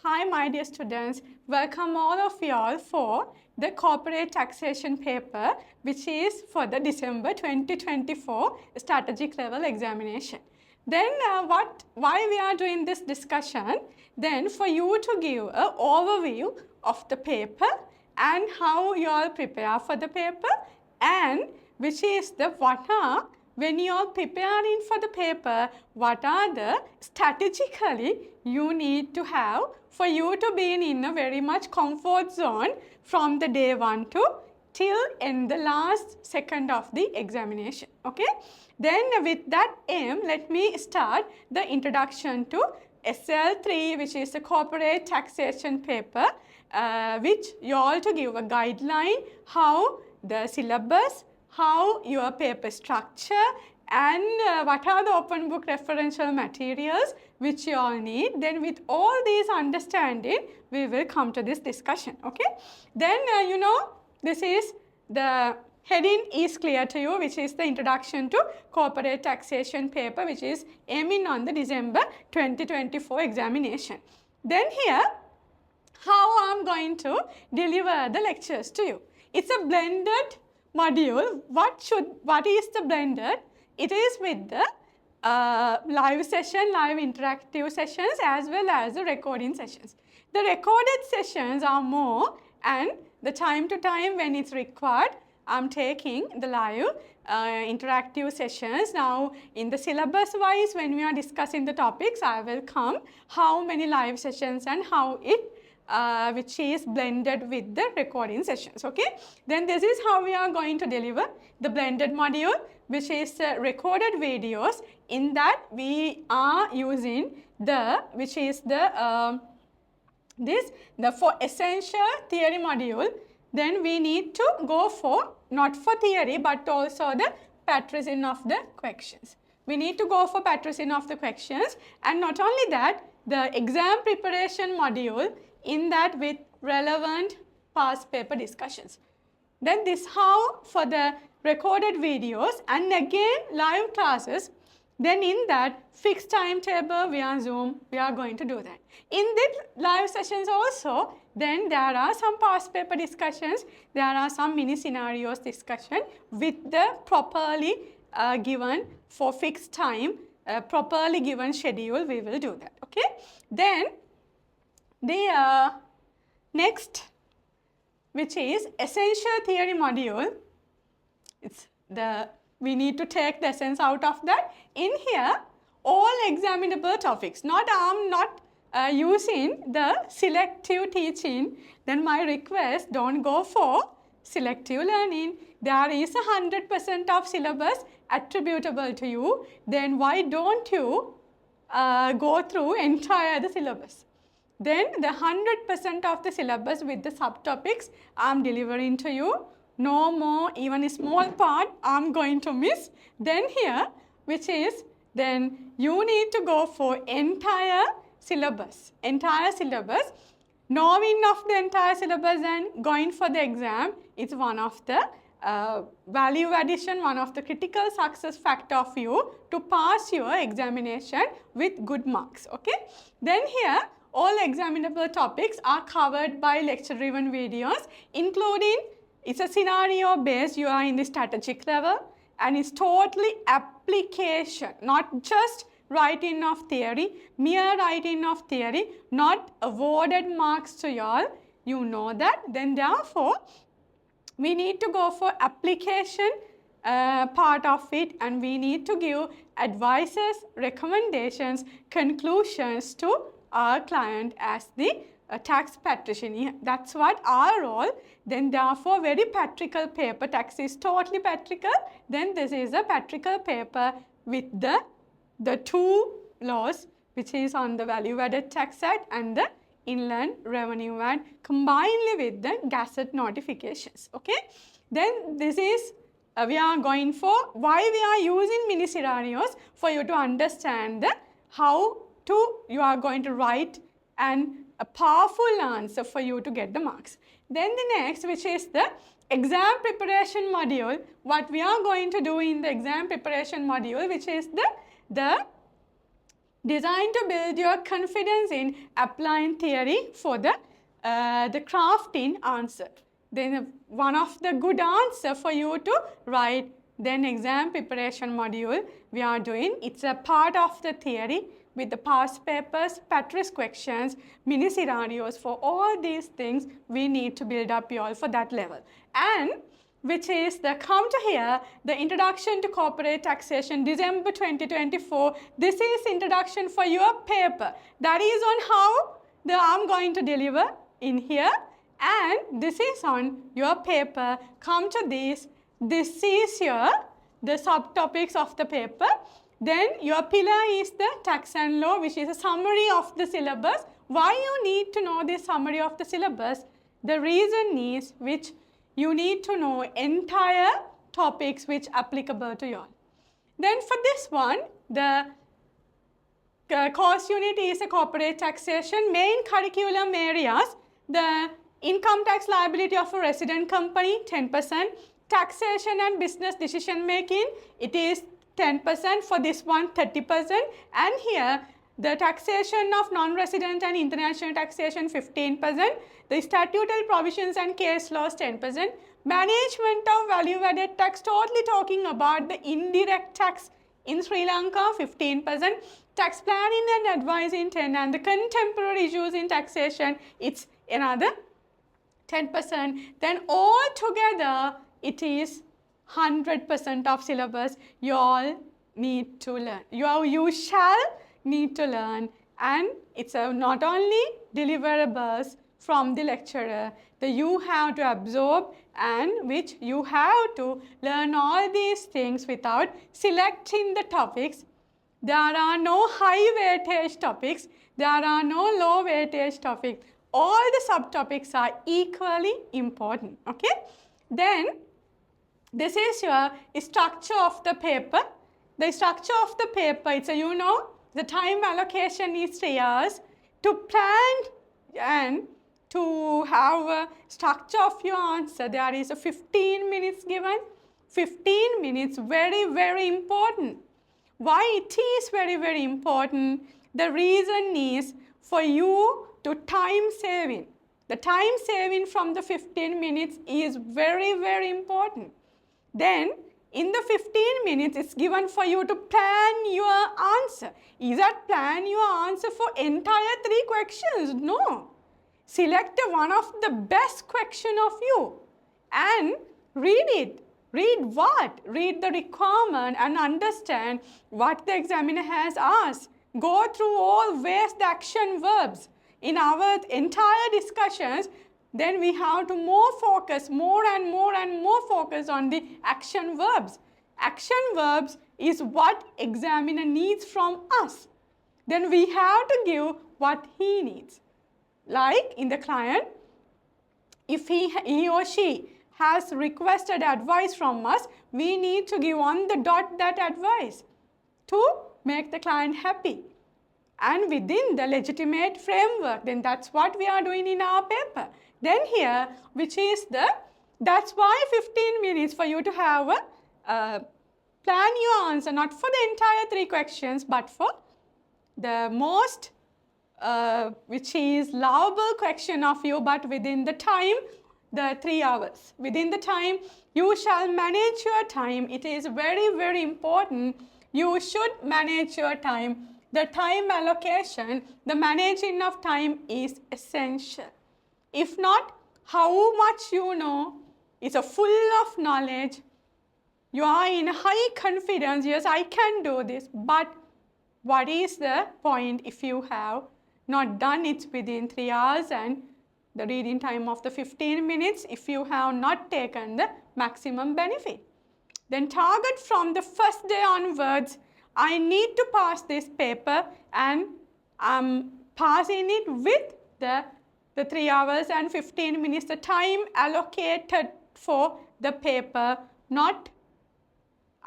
Hi, my dear students. Welcome all of you all for the corporate taxation paper, which is for the December 2024 strategic level examination. Then why we are doing this discussion? Then for you to give an overview of the paper and how you all prepare for the paper, and which is the what are, when you are preparing for the paper, what are the strategically you need to have for you to be in a very much comfort zone from the day 1 to till in the last second of the examination. Okay, then with that aim, let me start the introduction to SL03, which is the corporate taxation paper, which you all to give a guideline how the syllabus, how your paper structure, and what are the open book referential materials which you all need. Then with all these understanding, we will come to this discussion. Okay, then this is the heading is clear to you, which is the introduction to corporate taxation paper, which is aiming on the December 2024 examination. Then here, how I am going to deliver the lectures to you. It's a blended module. What is the blended? It is with the live session, live interactive sessions, as well as the recording sessions. The recorded sessions are more, and the time to time when it's required, I'm taking the live interactive sessions. Now, in the syllabus wise, when we are discussing the topics, I will come how many live sessions and how it which is blended with the recording sessions. Okay, then this is how we are going to deliver the blended module, which is recorded videos. In that we are using the which is the for essential theory module. Then we need to go for not for theory but also the patrician of the questions. We need to go for patrician of the questions, and not only that, the exam preparation module, in that with relevant past paper discussions. Then this how for the recorded videos, and again live classes. Then in that fixed timetable via Zoom, we are going to do that. In the live sessions also, then there are some past paper discussions, there are some mini scenarios discussion with the properly given for fixed time, properly given schedule, we will do that. Okay, then the next, which is essential theory module, it's the we need to take the essence out of that. In here, all examinable topics. I'm not using the selective teaching. Then my request, don't go for selective learning. There is 100% of syllabus attributable to you. Then why don't you go through entire the syllabus? Then the 100% of the syllabus with the subtopics I am delivering to you. No more, even a small part I am going to miss. Then here, which is, then you need to go for entire syllabus. Knowing of the entire syllabus and going for the exam is one of the value addition, one of the critical success factor of you to pass your examination with good marks. Okay. Then here, all examinable topics are covered by lecture driven videos, including it's a scenario based, you are in the strategic level, and it's totally application, not just writing of theory, mere writing of theory, not awarded marks to y'all, you know that. Then therefore, we need to go for application part of it, and we need to give advices, recommendations, conclusions to our client as the tax practitioner. That's what our role. Then therefore very practical paper. Tax is totally practical. Then this is a practical paper with the two laws, which is on the Value Added Tax Act and the Inland Revenue Act, combined with the Gazette notifications. Okay. Then this is we are going for why we are using mini scenarios for you to understand the how you are going to write and a powerful answer for you to get the marks. Then the next, which is the exam preparation module, what we are going to do in the exam preparation module, which is the designed to build your confidence in applying theory for the crafting answer. Then one of the good answer for you to write, then exam preparation module we are doing. It's a part of the theory with the past papers, practice questions, mini scenarios. For all these things, we need to build up you all for that level. And which is the come to here, the Introduction to Corporate Taxation, December 2024. This is introduction for your paper. That is on how I'm going to deliver in here. And this is on your paper. Come to this. This is your the subtopics of the paper. Then your pillar is the tax and law, which is a summary of the syllabus. Why you need to know this summary of the syllabus? The reason is which you need to know entire topics which applicable to you all. Then for this one, the course unit is a corporate taxation. Main curriculum areas, the income tax liability of a resident company, 10%. Taxation and business decision making, it is 10%. For this one, 30%. And here, the taxation of non-resident and international taxation, 15%. The statutory provisions and case laws, 10%. Management of value-added tax, totally talking about the indirect tax in Sri Lanka, 15%. Tax planning and advising, 10%. And the contemporary issues in taxation, it's another 10%. Then all together, it is 100% of syllabus you all need to learn. You shall need to learn, and it's not only deliverables from the lecturer that you have to absorb and which you have to learn all these things without selecting the topics. There are no high weightage topics. There are no low weightage topics. All the subtopics are equally important. Okay? Then this is your structure of the paper. The structure of the paper, it's the time allocation is 3 hours. To plan and to have a structure of your answer, there is a 15 minutes given. 15 minutes, very, very important. Why it is very, very important? The reason is for you to time saving. The time saving from the 15 minutes is very, very important. Then, in the 15 minutes, it's given for you to plan your answer. Is that plan your answer for entire 3 questions? No. Select one of the best question of you and read it. Read what? Read the requirement and understand what the examiner has asked. Go through all ways the action verbs. In our entire discussions, then we have to more and more focus on the action verbs. Action verbs is what examiner needs from us. Then we have to give what he needs. Like in the client, if he or she has requested advice from us, we need to give on the dot that advice to make the client happy. And within the legitimate framework, then that's what we are doing in our paper. Then here, which is that's why 15 minutes for you to have plan your answer, not for the entire 3 questions, but for the most, which is lovable question of you, but within the time, the 3 hours. Within the time, you shall manage your time. It is very, very important. You should manage your time. The time allocation, the managing of time is essential. If not, how much you know is full of knowledge. You are in high confidence, yes, I can do this, but what is the point if you have not done it within 3 hours and the reading time of the 15 minutes if you have not taken the maximum benefit? Then target from the first day onwards, I need to pass this paper and I'm passing it with the 3 hours and 15 minutes, the time allocated for the paper, not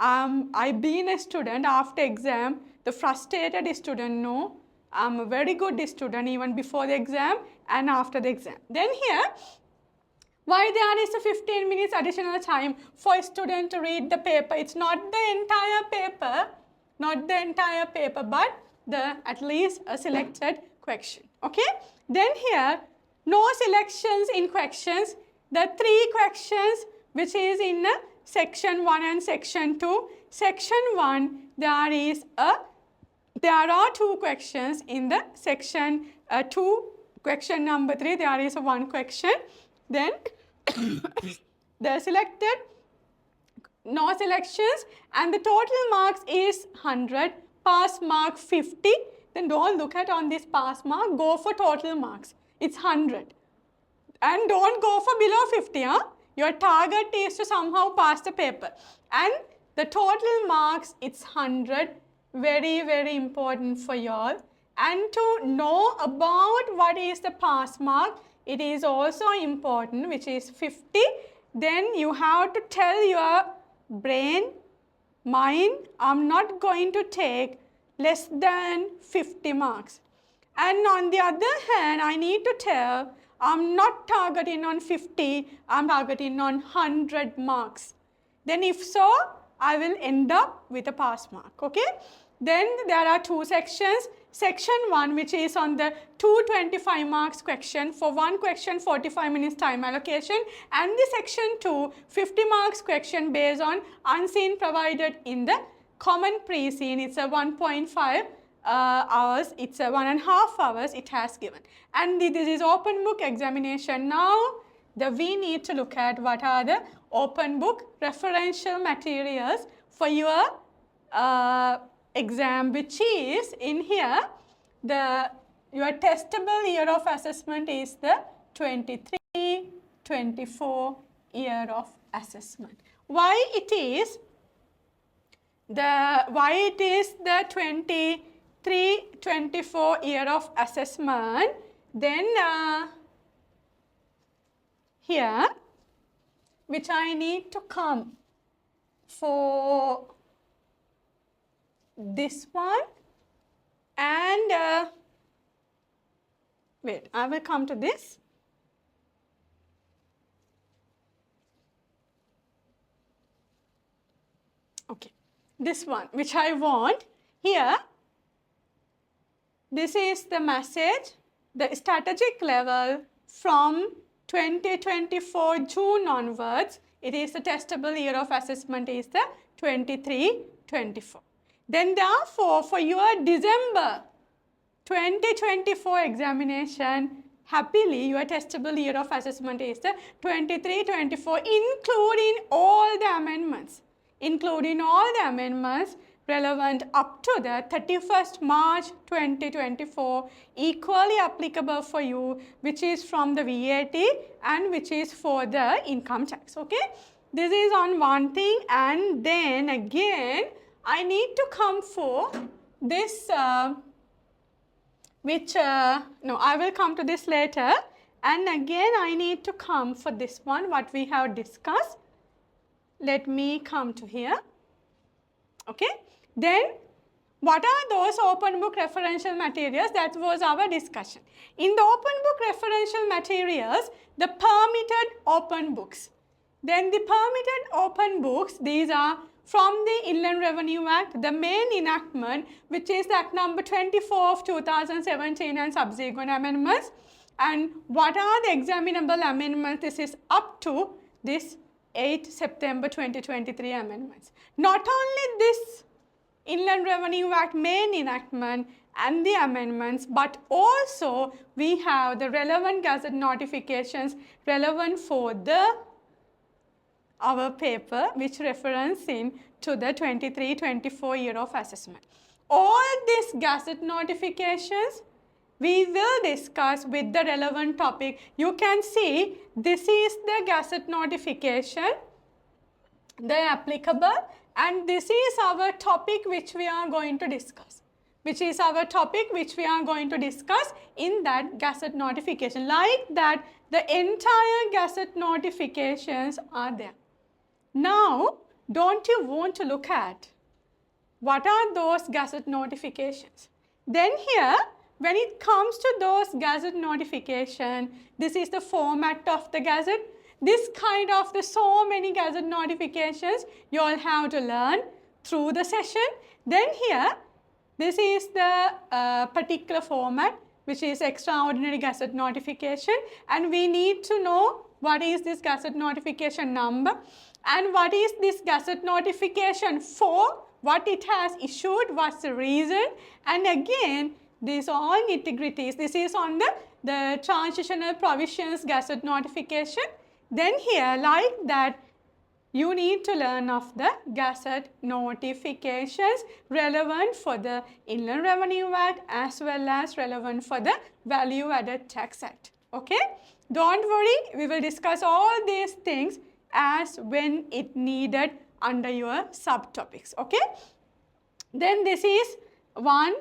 I've been a student after exam, the frustrated student, no, I'm a very good student even before the exam and after the exam. Then here, why there is a 15 minutes additional time for a student to read the paper? It's not the entire paper, but at least a selected question. Okay? Then here, no selections in questions. The 3 questions which is in section 1 and section 2. Section 1, there are 2 questions in the section 2. Question number 3, there is 1 question. Then the selected, no selections, and the total marks is 100, pass mark 50. Then don't look at on this pass mark, go for total marks. It's 100. And don't go for below 50. Huh? Your target is to somehow pass the paper. And the total marks, it's 100. Very, very important for you all. And to know about what is the pass mark, it is also important, which is 50. Then you have to tell your brain, mind, I'm not going to take less than 50 marks. And on the other hand, I need to tell, I'm not targeting on 50, I'm targeting on 100 marks. Then if so, I will end up with a pass mark, okay? Then there are 2 sections. Section 1, which is on the 225 marks question. For 1 question, 45 minutes time allocation. And the section 2, 50 marks question based on unseen provided in the common pre-seen. It's a 1.5 hours, it's a 1.5 hours it has given. And this is open book examination. Now, we need to look at what are the open book referential materials for your exam, which is in here, your testable year of assessment is the 23-24 year of assessment. Why it is the 23-24 year of assessment? Then here, which I need to come for this one, and wait, I will come to this. Okay, this one which I want here. This is the message, the strategic level from 2024 June onwards. It is the testable year of assessment is the 23-24. Then therefore, for your December 2024 examination, happily your testable year of assessment is the 23-24, including all the amendments. Including all the amendments relevant up to the 31st March 2024, equally applicable for you, which is from the VAT and which is for the income tax. Okay? This is on one thing, and then again, I need to come for this, I will come to this later. And again, I need to come for this one, what we have discussed. Let me come to here. Okay. Then, what are those open book referential materials? That was our discussion. In the open book referential materials, the permitted open books. Then the permitted open books, these are from the Inland Revenue Act, the main enactment, which is Act number 24 of 2017 and subsequent amendments. And what are the examinable amendments? This is up to this 8 September 2023 amendments. Not only this Inland Revenue Act main enactment and the amendments, but also we have the relevant Gazette notifications relevant for our paper, which reference in to the 23-24 year of assessment. All these Gazette notifications we will discuss with the relevant topic. You can see this is the Gazette notification, the applicable, and this is our topic which we are going to discuss. Which is our topic which we are going to discuss in that Gazette notification. Like that, the entire Gazette notifications are there. Now, don't you want to look at what are those Gazette notifications? Then here, when it comes to those Gazette notification, this is the format of the Gazette. This kind of so many Gazette notifications you all have to learn through the session. Then here, This is the particular format, which is extraordinary Gazette notification, and we need to know what is this Gazette notification number and what is this Gazette notification for, what it has issued, what's the reason, and again, these are all nitty-gritties. This is on the transitional provisions Gazette notification. Then here, like that, you need to learn of the Gazette notifications relevant for the Inland Revenue Act as well as relevant for the Value Added Tax Act. Okay? Don't worry, we will discuss all these things as when it needed under your subtopics. Okay? Then this is one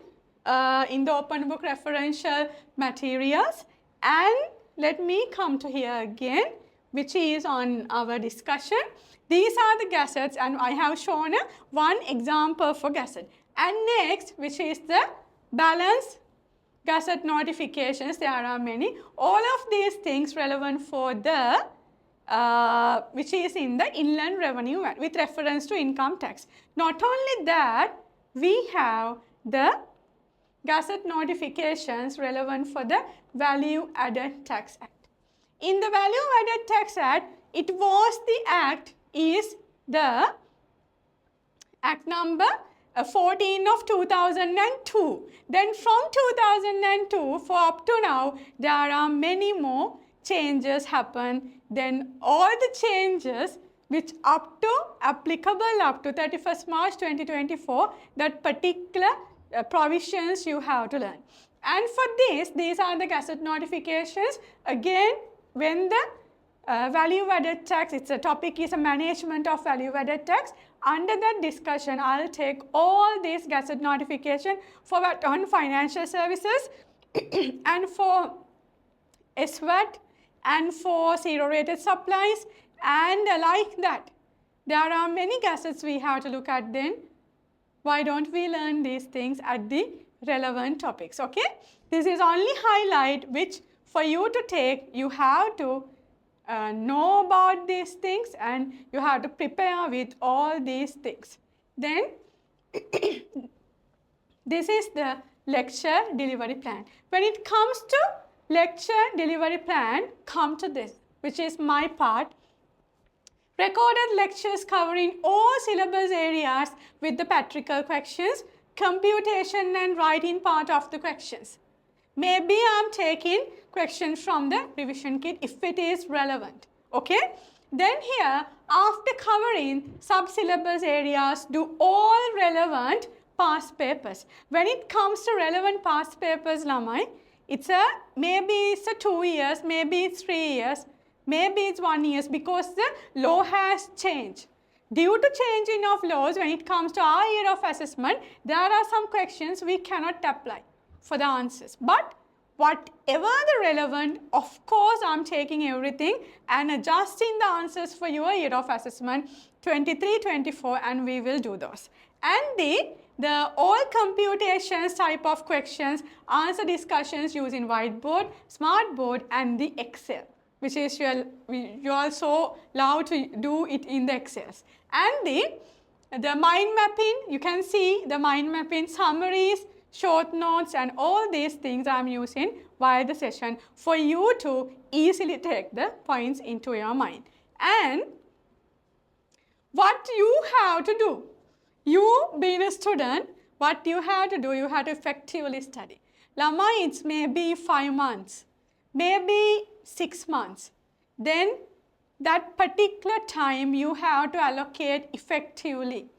in the open book referential materials, and let me come to here again, which is on our discussion. These are the gazettes, and I have shown one example for gazette. And next, which is the balance gazette notifications. There are many. All of these things relevant for the which is in the Inland Revenue Act with reference to income tax. Not only that, we have the Gazette notifications relevant for the Value Added Tax Act. In the Value Added Tax Act, it was the act is the Act number 14 of 2002. Then from 2002 for up to now, there are many more changes happen. Then all the changes which up to applicable up to 31st March 2024, that particular provisions you have to learn. And for this, these are the Gazette notifications. Again, when the value added tax, its a topic is a management of value added tax. Under that discussion, I'll take all these Gazette notification for what on financial services and for SWAT and for zero rated supplies and like that. There are many gazettes we have to look at then. Why don't we learn these things at the relevant topics, okay? This is only highlight which for you to take, you have to know about these things and you have to prepare with all these things. Then, this is the lecture delivery plan. When it comes to lecture delivery plan, come to this, which is my part. Recorded lectures covering all syllabus areas with the practical questions, computation and writing part of the questions. Maybe I'm taking questions from the revision kit if it is relevant. Okay? Then here, after covering sub-syllabus areas, do all relevant past papers. When it comes to relevant past papers, Lamai, maybe it's 2 years, maybe it's 3 years, maybe it's 1 year because the law has changed. Due to changing of laws, when it comes to our year of assessment, there are some questions we cannot apply for the answers. But whatever the relevant, of course, I'm taking everything and adjusting the answers for your year of assessment 23-24, and we will do those. And the all computations type of questions, answer discussions using whiteboard, smartboard, and the Excel, which is you also love to do it in the Excels. And the mind mapping, you can see the mind mapping summaries, short notes, and all these things I'm using while the session for you to easily take the points into your mind. And what you have to do, you being a student, what you have to do, you have to effectively study. Lama, it's maybe 5 months, maybe 6 months. Then that particular time you have to allocate effectively.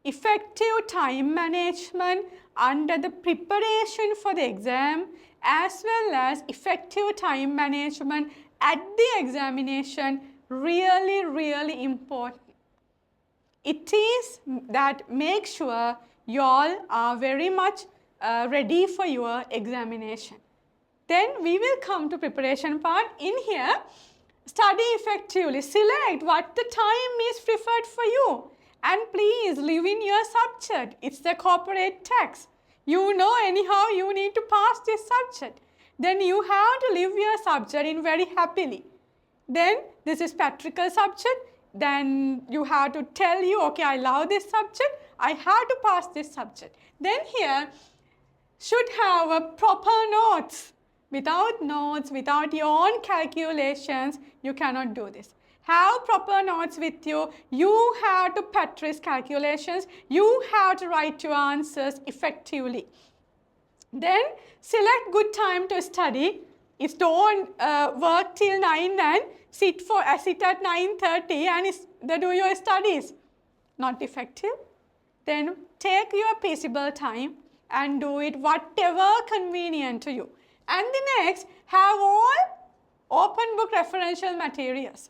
Effective time management under the preparation for the exam as well as effective time management at the examination, really, really important. It is that make sure you all are very much ready for your examination. Then we will come to preparation part. In here, study effectively. Select what the time is preferred for you. And please live in your subject. It's the corporate tax. You know anyhow you need to pass this subject. Then you have to live your subject in very happily. Then this is practical subject. Then you have to tell you, okay, I love this subject. I have to pass this subject. Then here, should have a proper notes. Without notes, without your own calculations, you cannot do this. Have proper notes with you. You have to practice calculations. You have to write your answers effectively. Then select good time to study. If don't work till 9 and sit at 9:30 and do your studies. Not effective. Then take your feasible time and do it whatever convenient to you. And the next, have all open book referential materials.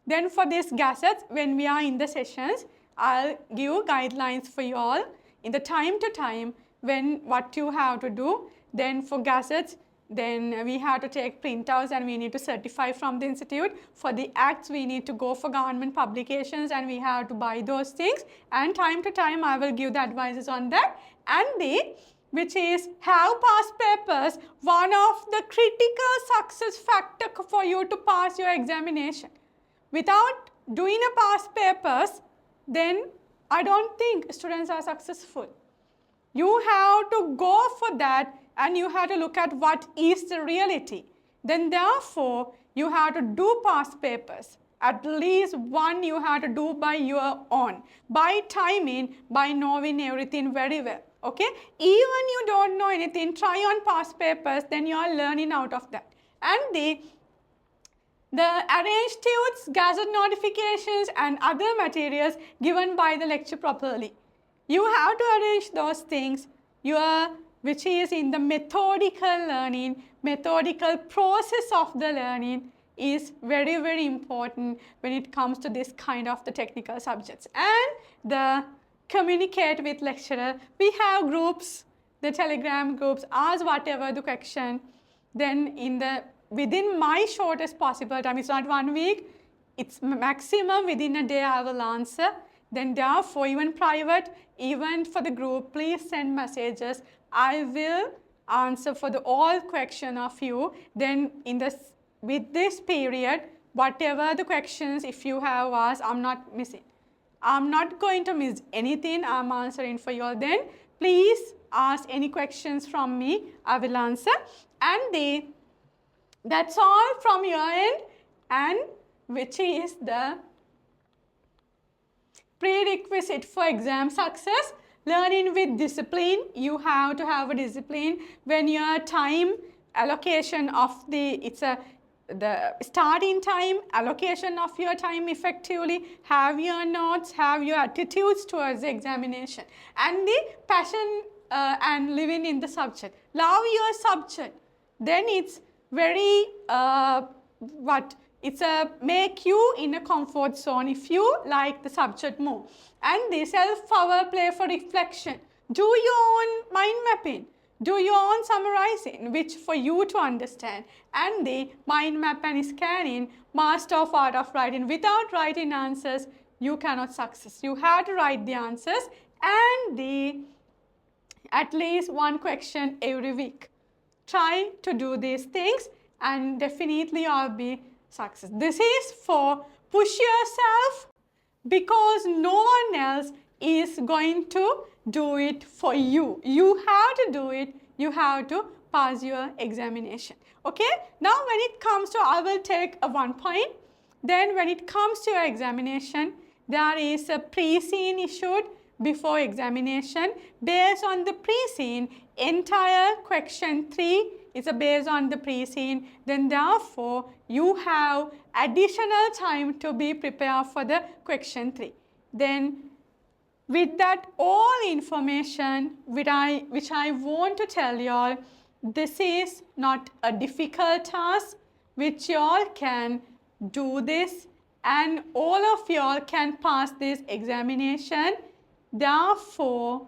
Then for this Gazette, when we are in the sessions, I'll give guidelines for you all in the time to time when what you have to do. Then for Gazettes, then we have to take printouts and we need to certify from the institute. For the acts, we need to go for government publications and we have to buy those things. And time to time, I will give the advices on that. And the, which is have past papers, one of the critical success factor for you to pass your examination. Without doing a past papers, then I don't think students are successful. You have to go for that and you have to look at what is the reality. Then therefore, you have to do past papers. At least one you have to do by your own. By timing, by knowing everything very well. Okay? Even you don't know anything, try on past papers, then you are learning out of that. And the arranged tunes, Gazette notifications and other materials given by the lecture properly. You have to arrange those things, which is in the methodical learning, methodical process of the learning is very, very important when it comes to this kind of the technical subjects. And the communicate with lecturer, we have groups, the Telegram groups, ask whatever the question, then within my shortest possible time, it's not 1 week, it's maximum within a day I will answer. Then therefore, even private, even for the group, please send messages. I will answer for the all question of you. Then with this period, whatever the questions, if you have asked, I'm not missing. I'm not going to miss anything. I'm answering for you all. Then please ask any questions from me. I will answer. And that's all from your end, and which is the prerequisite for exam success. Learning with discipline. You have to have a discipline when your time allocation of the starting time, allocation of your time effectively, have your notes, have your attitudes towards the examination, and the passion and living in the subject. Love your subject. Then it's very make you in a comfort zone if you like the subject more. And the self-power play for reflection. Do your own mind mapping. Do your own summarizing, which for you to understand. And the mind map and scanning, master of art of writing. Without writing answers, you cannot succeed. You have to write the answers and at least one question every week. Try to do these things and definitely you'll be success. This is for push yourself because no one else is going to do it for you. You have to do it. You have to pass your examination. Okay? Now when it comes to, I will take a 1 point. Then when it comes to your examination, there is a pre-scene issued before examination. Based on the pre-scene, entire question 3 is based on the pre-scene. Then therefore, you have additional time to be prepared for the question 3. Then with that all information which I want to tell you all, this is not a difficult task which you all can do this and all of you all can pass this examination. Therefore,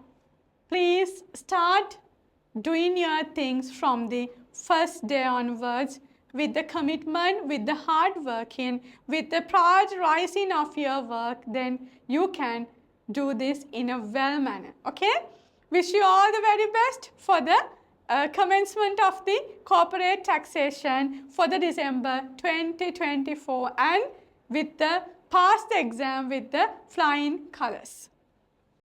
please start doing your things from the first day onwards with the commitment, with the hard working, with the prioritizing of your work. Then you can do this in a well manner. Okay? Wish you all the very best for the commencement of the corporate taxation for the December 2024 and with the pass the exam with the flying colors.